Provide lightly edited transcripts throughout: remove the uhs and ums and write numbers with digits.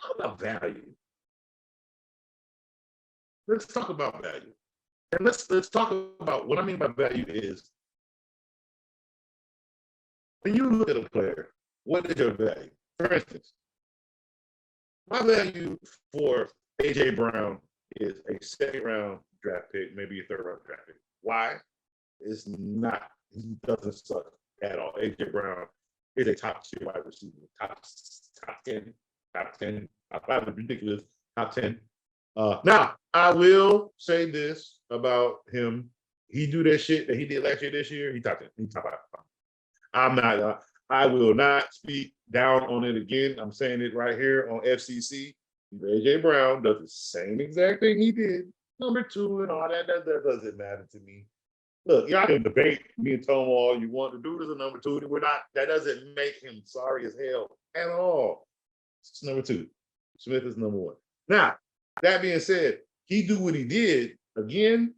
talk about value. Let's talk about value. And let's talk about what I mean by value is when you look at a player, what is your value? For instance, my value for AJ Brown is a second round draft pick, maybe a third round draft pick. Why? It's not, he doesn't suck at all. AJ Brown is a top tier wide receiver, top 10, top 10, top 5 is ridiculous, top 10. Now, I will say this about him. He do that shit that he did last year, this year, he top 10, he top 5. I'm not, I will not speak down on it again. I'm saying it right here on FCC. AJ Brown does the same exact thing he did, number 2 and all that. That doesn't matter to me. Look, y'all can debate me and Tom all you want to do. This is number 2. We're not. That doesn't make him sorry as hell at all. It's number 2. Smith is number 1. Now, that being said, he do what he did again.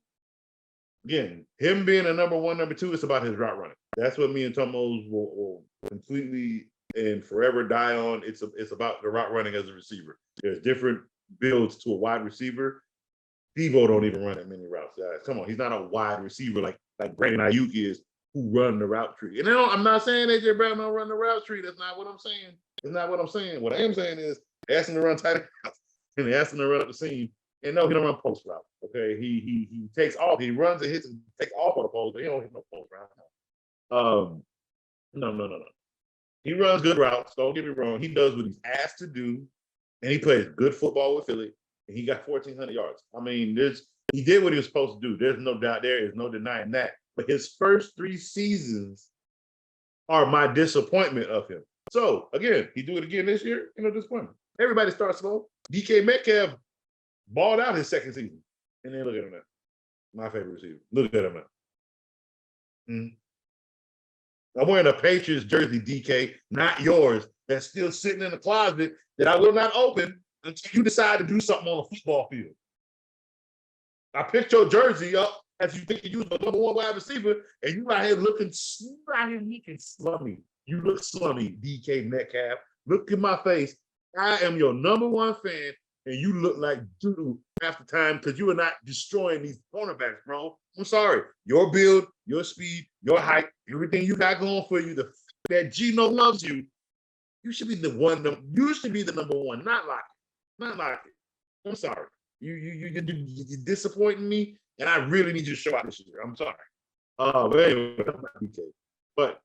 Him being a number 1, number 2, it's about his route running. That's what me and Tomos will completely and forever die on. It's about the route running as a receiver. There's different builds to a wide receiver. Devo don't even run that many routes, guys. Come on, he's not a wide receiver like Brandon Ayuk is, who run the route tree. And I'm not saying AJ Brown don't run the route tree. That's not what I'm saying. That's not what I'm saying. What I am saying is ask him to run tight ends and ask him to run up the seam. And no, he don't run post route. Okay, he takes off. He runs and hits and takes off on the post, but he don't hit no post route. No. He runs good routes. Don't get me wrong. He does what he's asked to do, and he plays good football with Philly. And he got 1,400 yards. I mean, he did what he was supposed to do. There's no doubt. There is no denying that. But his first 3 seasons are my disappointment of him. So again, he do it again this year. No disappointment. Everybody starts slow. DK Metcalf balled out his second season, and then look at him now. My favorite receiver. Look at him now. I'm wearing a Patriots jersey, DK, not yours. That's still sitting in the closet that I will not open until you decide to do something on a football field. I picked your jersey up as you think you was the number 1 wide receiver, and you out here looking slummy. You look slummy, DK Metcalf. Look in my face. I am your number 1 fan, and you look like doo-doo half the time because you are not destroying these cornerbacks, bro. I'm sorry. Your build, your speed, your height, everything you got going for you, that Gino loves you, you should be the one. You should be the number 1, not like it. I'm sorry. You're disappointing me, and I really need you to show out this year. I'm sorry. But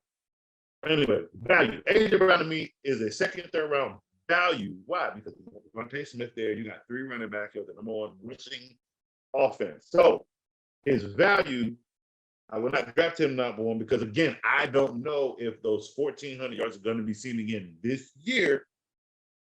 anyway, value. AJ Brown to me is a second, third round value. Why? Because Devontae Smith there, you got 3 running backs, you have the number 1 rushing offense. So his value, I will not draft him number 1 because again, I don't know if those 1,400 yards are going to be seen again this year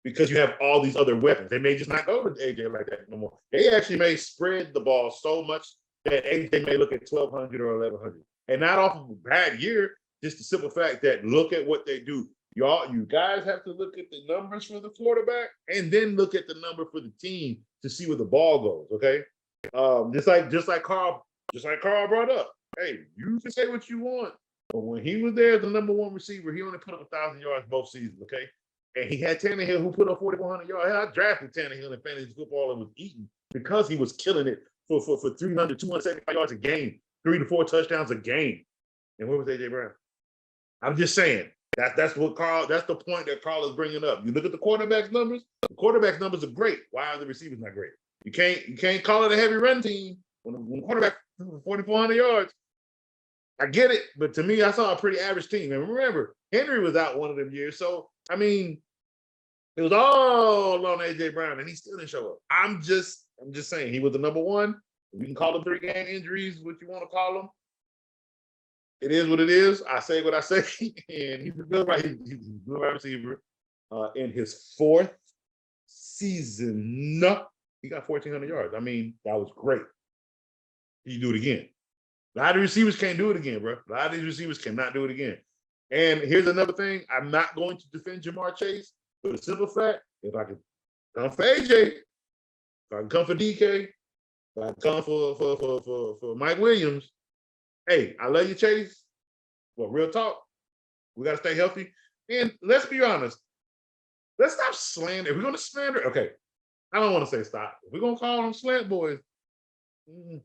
because you have all these other weapons. They may just not go with AJ like that no more. They actually may spread the ball so much that AJ may look at 1,200 or 1,100. And not off of a bad year, just the simple fact that look at what they do. You guys have to look at the numbers for the quarterback and then look at the number for the team to see where the ball goes, okay? Just like Carl brought up. Hey, you can say what you want, but when he was there as the number 1 receiver, he only put up 1,000 yards both seasons, okay? And he had Tannehill who put up 4,400 yards. I drafted Tannehill in fantasy football and was eating because he was killing it for 300, 275 yards a game, 3 to 4 touchdowns a game. And where was AJ Brown? I'm just saying. That's the point that Carl is bringing up. You look at the quarterback's numbers. The quarterback's numbers are great. Why are the receivers not great? You can't call it a heavy run team when the quarterback 4,400 yards. I get it, but to me, I saw a pretty average team. And remember, Henry was out one of them years, so I mean, it was all on AJ Brown, and he still didn't show up. I'm just saying he was the number 1. We can call them 3-game injuries, what you want to call them. It is what it is. I say what I say, and he's a good wide receiver. In his 4th season, he got 1,400 yards. I mean, that was great. He do it again. A lot of receivers can't do it again, bro. A lot of these receivers cannot do it again. And here's another thing. I'm not going to defend Jamar Chase for the simple fact, if I can come for AJ, if I can come for DK, if I can come for Mike Williams, hey, I love you, Chase. But real talk, we got to stay healthy. And let's be honest, let's stop slander. If we're gonna slander, okay. I don't want to say stop. If we're gonna call them slant boys, mm,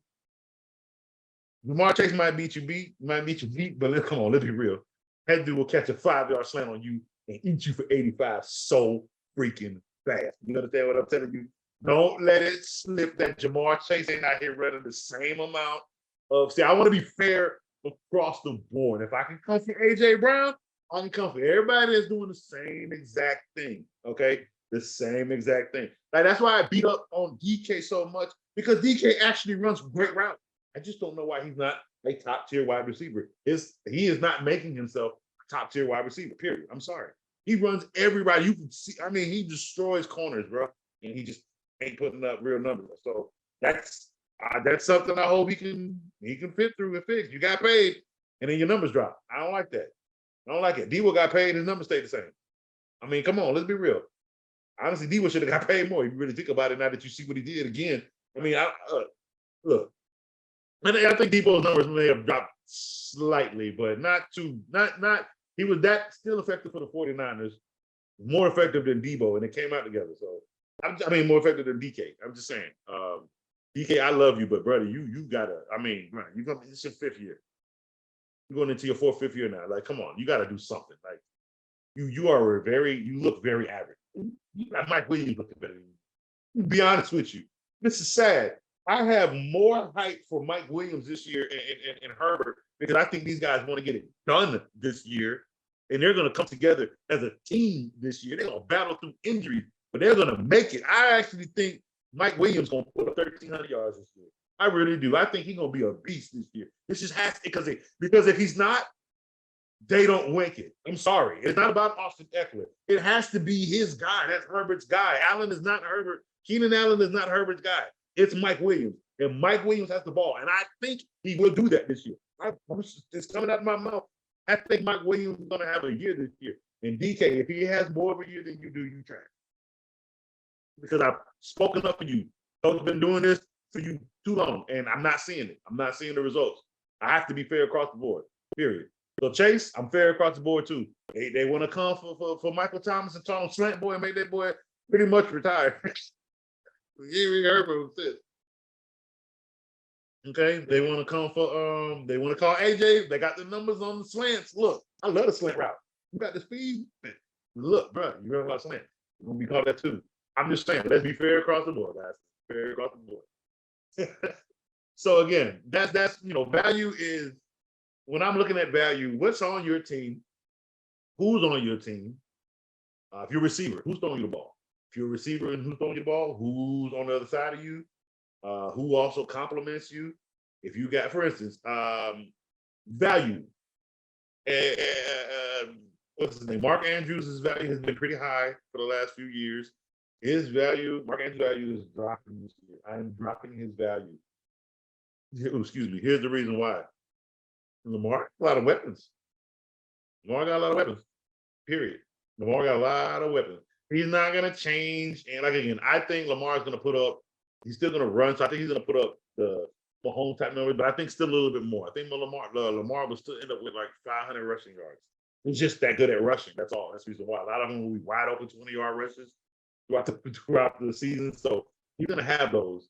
Lamar Chase might beat you beat, but come on, let's be real. That dude will catch a 5-yard slant on you and eat you for 85 so freaking fast. You understand what I'm telling you? Don't let it slip that Jamar Chase ain't out here running the same amount of. See, I want to be fair across the board. If I can come for AJ Brown, I can come for everybody that's doing the same exact thing. Okay, the same exact thing. Like that's why I beat up on DK so much because DK actually runs great routes. I just don't know why he's not a top tier wide receiver. He is not making himself a top tier wide receiver. Period. I'm sorry. He runs every route. You can see. I mean, he destroys corners, bro, and he just ain't putting up real numbers. So that's something I hope he can fit through and fix. You got paid, and then your numbers drop. I don't like that. I don't like it. Debo got paid, his numbers stayed the same. I mean, come on, let's be real. Honestly, Debo should have got paid more. If you really think about it, now that you see what he did again. I mean, look, and I think Debo's numbers may have dropped slightly, but not too, not. He was that still effective for the 49ers, more effective than Debo, and it came out together. So, I mean, more effective than DK. I'm just saying. DK, I love you, but brother, you gotta. I mean, man, it's your 5th year. You're going into your 4th, 5th year now. Like, come on, you got to do something. Like, you look very average. Mike Williams looking better than you. To be honest with you, this is sad. I have more hype for Mike Williams this year and Herbert because I think these guys want to get it done this year, and they're going to come together as a team this year. They're going to battle through injuries, but they're going to make it. I actually think Mike Williams going to put up 1,300 yards this year. I really do. I think he's going to be a beast this year. This just has to, because if he's not, they don't wink it. I'm sorry. It's not about Austin Eckler. It has to be his guy. That's Herbert's guy. Allen is not Herbert. Keenan Allen is not Herbert's guy. It's Mike Williams. And Mike Williams has the ball. And I think he will do that this year. It's coming out of my mouth. I think Mike Williams is going to have a year this year. And DK, if he has more of a year than you do, you try. Because I've spoken up for you. Coach been doing this for you too long, and I'm not seeing it. I'm not seeing the results. I have to be fair across the board, period. So Chase, I'm fair across the board too. They want to come for Michael Thomas and Tom Slant boy and make that boy pretty much retire. You heard from this. Okay, they want to come for they want to call AJ. They got the numbers on the slants. Look, I love the slant route. You got the speed. Look, bro, you run about slant. You're gonna be called that too. I'm just saying, let's be fair across the board, guys. Fair across the board. So again, that's value is when I'm looking at value, what's on your team, who's on your team. If you're a receiver, who's throwing you the ball? If you're a receiver and who's throwing you the ball, who's on the other side of you, who also compliments you. If you got, for instance, value. What's his name? Mark Andrews' value has been pretty high for the last few years. His value, Mark Andrews' value is dropping this year. I'm dropping his value. Excuse me. Here's the reason why. Lamar got a lot of weapons. Lamar got a lot of weapons. Period. Lamar got a lot of weapons. He's not going to change. And like again, I think Lamar's going to put up, he's still going to run. So I think he's going to put up the Mahomes type numbers, but I think still a little bit more. I think Lamar will still end up with like 500 rushing yards. He's just that good at rushing. That's all. That's the reason why. A lot of them will be wide open 20-yard rushes throughout the season. So he's going to have those.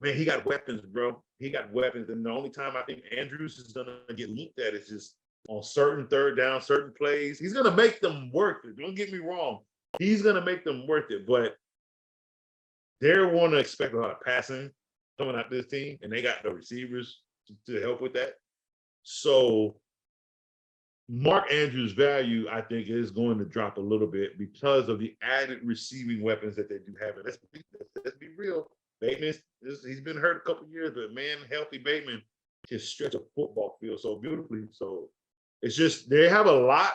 Man, he got weapons, bro. He got weapons. And the only time I think Andrews is going to get looked at is just on certain third down, certain plays. He's going to make them worth it. Don't get me wrong. He's going to make them worth it. But they want to expect a lot of passing coming out this team, and they got the receivers to help with that. So Mark Andrews' value, I think, is going to drop a little bit because of the added receiving weapons that they do have. And let's be real. Bateman, he's been hurt a couple of years, but man, healthy Bateman can stretch a football field so beautifully. So it's just they have a lot,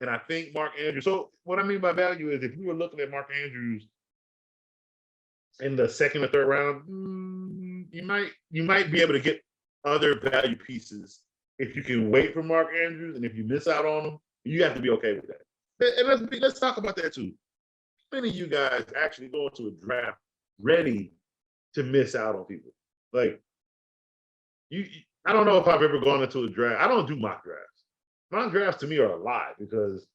and I think Mark Andrews. So what I mean by value is if you were looking at Mark Andrews in the second or third round, you might be able to get other value pieces if you can wait for Mark Andrews, and if you miss out on him, you have to be okay with that. And let's talk about that too. How many of you guys actually go into a draft ready to miss out on people? Like I don't know if I've ever gone into a draft. I don't do mock drafts. Mock drafts to me are a lie because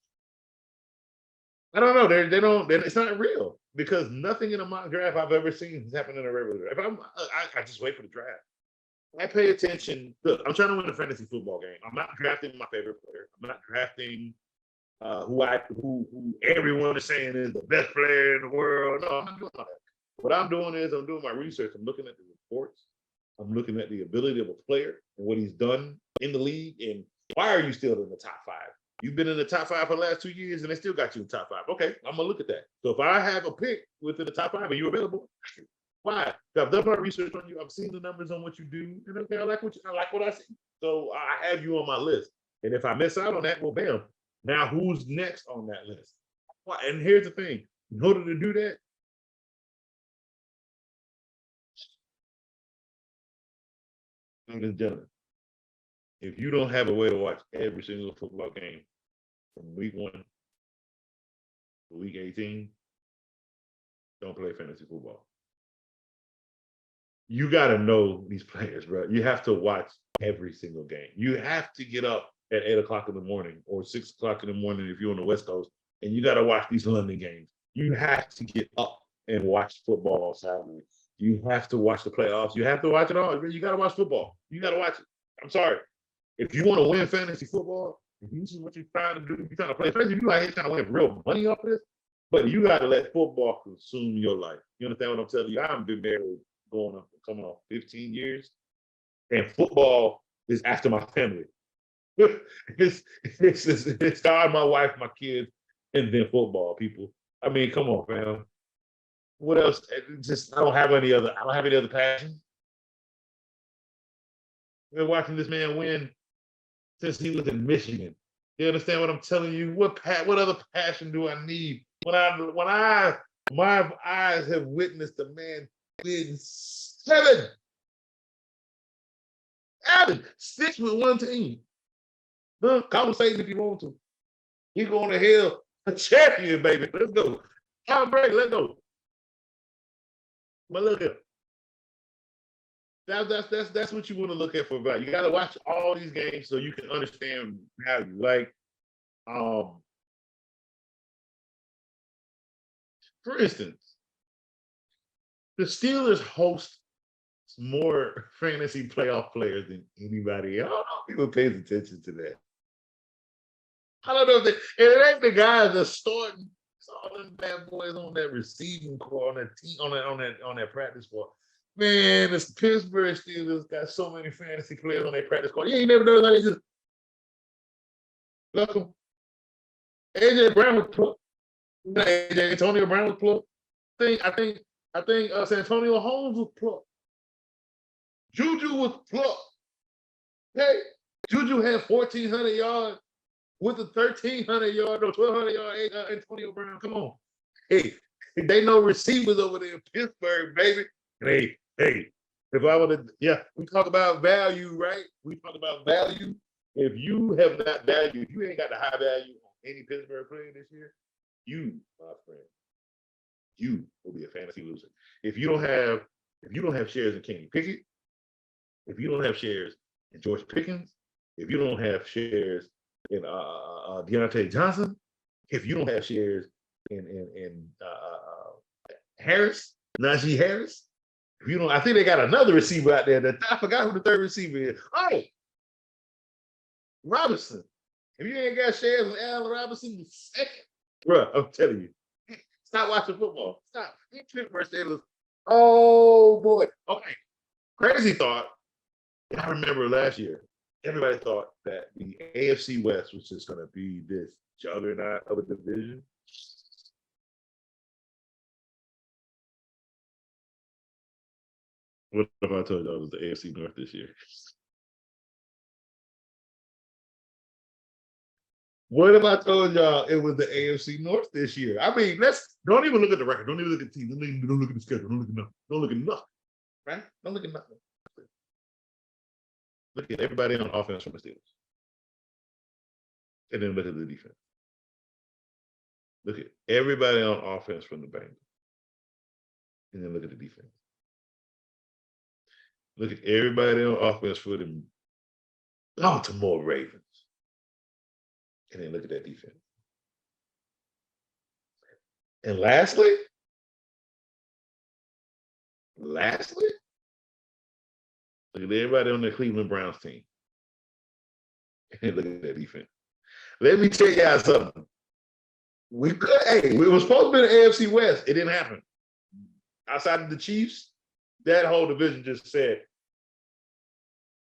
I don't know. They don't. It's not real because nothing in a mock draft I've ever seen has happened in a regular draft. I just wait for the draft. I pay attention. Look, I'm trying to win a fantasy football game. I'm not drafting my favorite player. I'm not drafting who everyone is saying is the best player in the world. No, I'm not doing all that. What I'm doing is I'm doing my research. I'm looking at the reports. I'm looking at the ability of a player and what he's done in the league. And why are you still in the top five? You've been in the top five for the last 2 years and they still got you in the top five. Okay, I'm gonna look at that. So if I have a pick within the top five, are you available? Why? I've done my research on you. I've seen the numbers on what you do, and okay, I like what I see. So I have you on my list. And if I miss out on that, well, bam. Now who's next on that list? And here's the thing: in order to do that, ladies and gentlemen, if you don't have a way to watch every single football game from week 1 to week 18, don't play fantasy football. You got to know these players, bro. You have to watch every single game. You have to get up at 8 o'clock in the morning or 6 o'clock in the morning if you're on the West Coast, and you got to watch these London games. You have to get up and watch football on Saturday. You have to watch the playoffs. You have to watch it all. You got to watch football. You got to watch it. I'm sorry. If you want to win fantasy football, if this is what you're trying to do, you're trying to play fantasy, you like trying to win real money off this, but you got to let football consume your life. You understand what I'm telling you? I've been married coming off 15 years, and football is after my family. it's God, my wife, my kids, and then football. People, I mean, come on, fam. What else? Just I don't have any other passion. I've been watching this man win since he was in Michigan. You understand what I'm telling you? What other passion do I need my eyes have witnessed a man win 6 with one team? Conversation if you want to. He's going to hell a champion, baby. Let's go. Tom Brady, let's go. But look at that's what you want to look at for value. You got to watch all these games so you can understand value. Like, for instance, the Steelers host more fantasy playoff players than anybody. I don't know if people pays attention to that. I don't know if it ain't the guys that starting. It's all them bad boys on that receiving core, on that team, on that practice squad. Man, the Pittsburgh Steelers got so many fantasy players on their practice squad. You ain't never noticed how they just look them. AJ Brown was plucked. AJ Antonio Brown was plucked. I think Santonio Holmes was plucked. Juju was plucked. Hey, Juju had 1,400 yards with a 1,300 yard, no, 1,200 yard Antonio Brown. Come on. Hey, they know receivers over there in Pittsburgh, baby. Hey, if I would have, we talk about value, right? We talk about value. If you have not valued, you ain't got the high value on any Pittsburgh player this year, you, my friend, you will be a fantasy loser. If you don't have shares in Kenny Pickett, if you don't have shares in George Pickens, if you don't have shares in Deontay Johnson, if you don't have shares in Harris, Najee Harris, if you don't, I think they got another receiver out there that I forgot who the third receiver is. Oh, Robinson. If you ain't got shares in Allen Robinson, you're second. Bro, I'm telling you. Stop watching football. Stop. Oh boy. Okay. Crazy thought. I remember last year, everybody thought that the AFC West was just going to be this juggernaut of a division. What if I told you it was the AFC North this year? What if I told y'all it was the AFC North this year? I mean, don't even look at the record. Don't even look at the team. Don't look at the schedule. Don't look at nothing. Don't look at nothing. Right? Don't look at nothing. Look at everybody on offense from the Steelers. And then look at the defense. Look at everybody on offense from the Bengals. And then look at the defense. Look at everybody on offense for the Baltimore Ravens. And then look at that defense. And lastly, look at everybody on the Cleveland Browns team. And look at that defense. Let me tell y'all something. We were supposed to be in the AFC West. It didn't happen. Outside of the Chiefs, that whole division just said,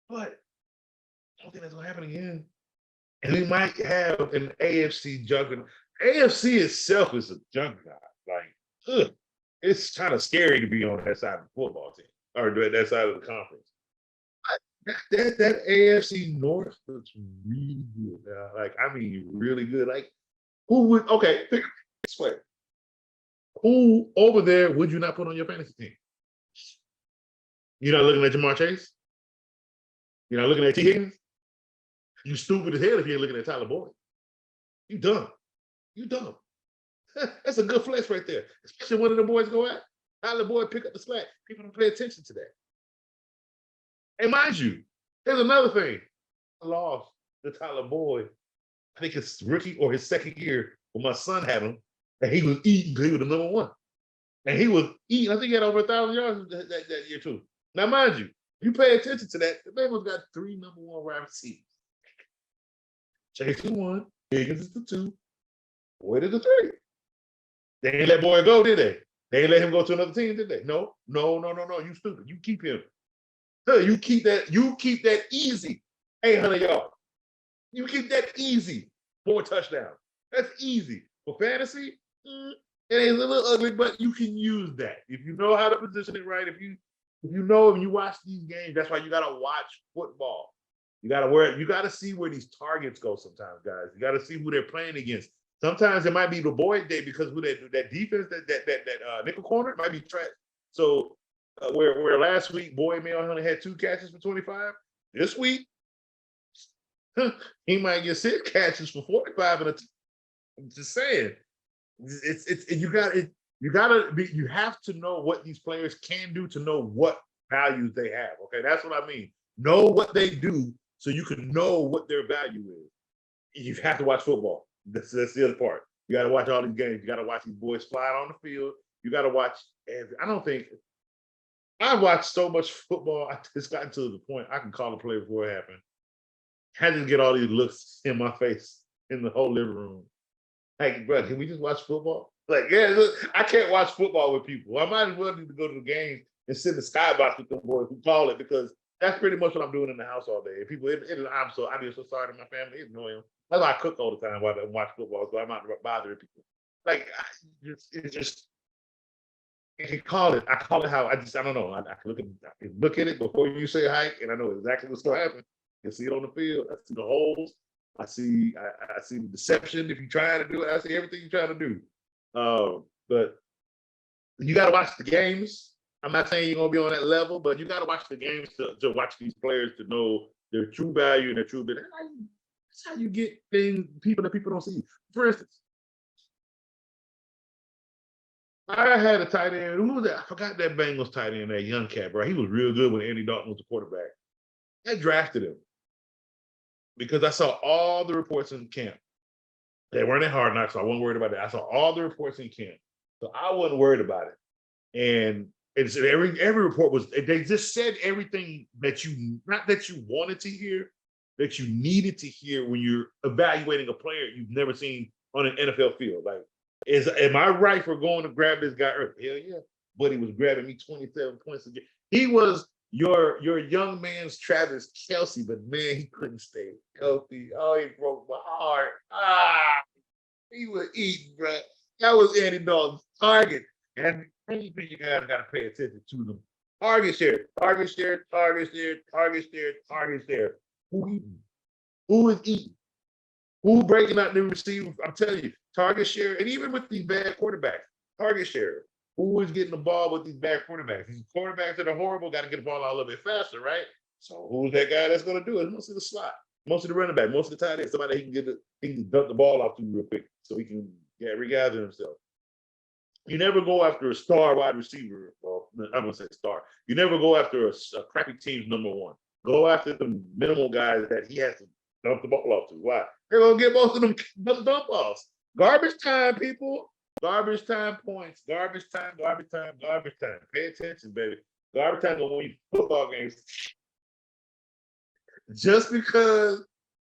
"What? I don't think that's gonna happen again." And we might have an AFC juggernaut. AFC itself is a juggernaut. Like, it's kind of scary to be on that side of the football team or that side of the conference. That AFC North looks really good. Like, I mean, really good. Like, who would? Okay, think this way. Who over there would you not put on your fantasy team? You're not looking at Jamar Chase? You're not looking at T. Higgins? You stupid as hell if you ain't looking at Tyler Boyd. You dumb. You dumb. That's a good flex right there. Especially when one of the boys go out. Tyler Boyd pick up the slack. People don't pay attention to that. And mind you, here's another thing. I lost to Tyler Boyd. I think it's rookie or his second year when my son had him, and he was eating because he was the number one. And he was eating. I think he had over 1,000 yards that year too. Now, mind you, you pay attention to that. The Bengals got 3 number 1 wide receivers. Chase is 1, Higgins is the 2, Boyd is the 3. They ain't let Boyd go, did they? They ain't let him go to another team, did they? No. You stupid. You keep him. You keep that easy. 800 yards. You keep that easy. 4 touchdowns. That's easy. For fantasy, it ain't a little ugly, but you can use that. If you know how to position it right, if you know and you watch these games, that's why you gotta watch football. You gotta see where these targets go sometimes, guys. You gotta see who they're playing against. Sometimes it might be the Boyd day because who that defense, that nickel corner might be trash. So where last week Boyd may only had 2 catches for 25, this week he might get 6 catches for 45 in a I'm just saying. You have to know what these players can do to know what values they have. Okay, that's what I mean. Know what they do so you can know what their value is. You have to watch football. That's the other part. You got to watch all these games. You got to watch these boys fly on the field. You got to watch. I've watched so much football. It's gotten to the point I can call a play before it happened. I just get all these looks in my face in the whole living room. Hey, bro, can we just watch football? Like, yeah, look, I can't watch football with people. I might as well need to go to the game and sit in the skybox with them boys who call it because that's pretty much what I'm doing in the house all day. And people, I'm so sorry to my family. It's annoying. That's why I cook all the time while I watch football, so I'm not bothering people. Like, you can call it. I call it how I don't know. I can look at it before you say hi, and I know exactly what's going to happen. You see it on the field. I see the holes. I see the deception if you're trying to do it. I see everything you're trying to do. But you got to watch the games. I'm not saying you're going to be on that level, but you got to watch the games to watch these players to know their true value and their true ability. That's how you get people that people don't see. For instance, I had a tight end. Who was that? I forgot that Bengals tight end, that young cat, bro. He was real good when Andy Dalton was the quarterback. I drafted him because I saw all the reports in camp. They weren't in Hard Knocks, so I wasn't worried about that. I saw all the reports in camp, so I wasn't worried about it. And it's every report was, they just said everything that not that you wanted to hear, that you needed to hear when you're evaluating a player you've never seen on an NFL field. Like, am I right for going to grab this guy early? Hell yeah. But he was grabbing me 27 points a game. He was your young man's Travis Kelce, but man, he couldn't stay healthy. Oh, he broke my heart. He was eating, bro. That was Andy Dalton's target. And anything you guys got to pay attention to them. Target share. Who eating? Who is eating? Who breaking out the receiver? I'm telling you, target share. And even with these bad quarterbacks, target share. Who is getting the ball with these bad quarterbacks? These quarterbacks that are horrible got to get the ball out a little bit faster, right? So who's that guy that's going to do it? Mostly the slot, most of the running back, most of the tight end. Somebody he can dump the ball off to real quick so he can regather himself. You never go after a star wide receiver. Well, I'm going to say star. You never go after a crappy team's number one. Go after the minimal guys that he has to dump the ball off to. Why? They're going to get most of them dump offs. Garbage time, people. Garbage time points. Garbage time. Garbage time. Garbage time. Pay attention, baby. Garbage time when we football games. Just because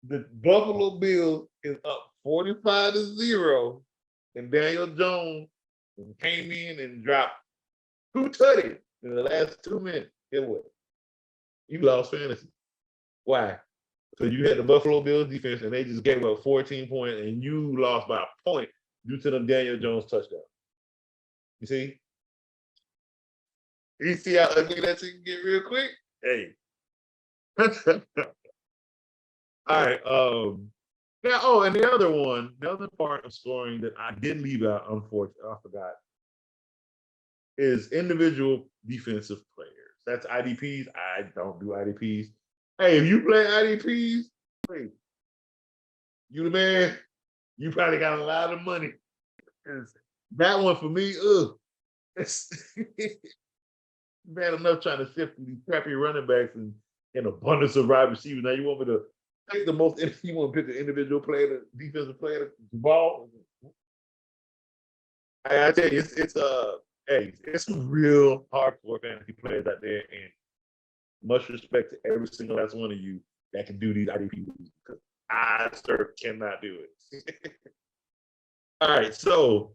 the Buffalo Bills is up 45-0, and Daniel Jones came in and dropped 2 tutties in the last 2 minutes. Guess what? You lost fantasy. Why? Because you had the Buffalo Bills defense and they just gave up 14 points and you lost by a point due to the Daniel Jones touchdown. You see? You see how ugly that thing can get real quick? Hey. All right. Now, and the other part of scoring that I did leave out, unfortunately, I forgot, is individual defensive players. That's IDPs. I don't do IDPs. Hey, if you play IDPs, hey, you the man. You probably got a lot of money. That one for me, it's bad enough trying to sift these crappy running backs and an abundance of wide receivers. Now you want me to pick you want to pick the individual player, the defensive player, the ball. I tell you, it's some real hardcore fantasy players out there, and much respect to every single last one of you that can do these IDP moves, because I cannot do it. All right, so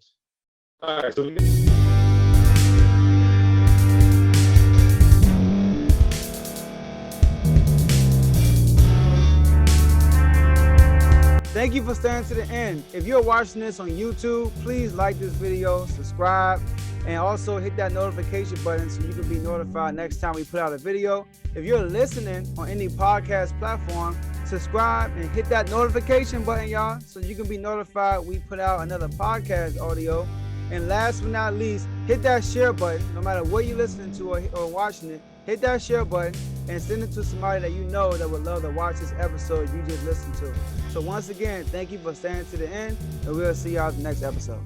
thank you for staying to the end. If you're watching this on YouTube, please like this video, subscribe, and also hit that notification button so you can be notified next time we put out a video. If you're listening on any podcast platform, subscribe and hit that notification button, y'all, so you can be notified we put out another podcast audio. And last but not least, hit that share button. No matter what you're listening to or watching it, hit that share button and send it to somebody that you know that would love to watch this episode you just listened to. So once again, thank you for staying to the end, and we'll see y'all in the next episode.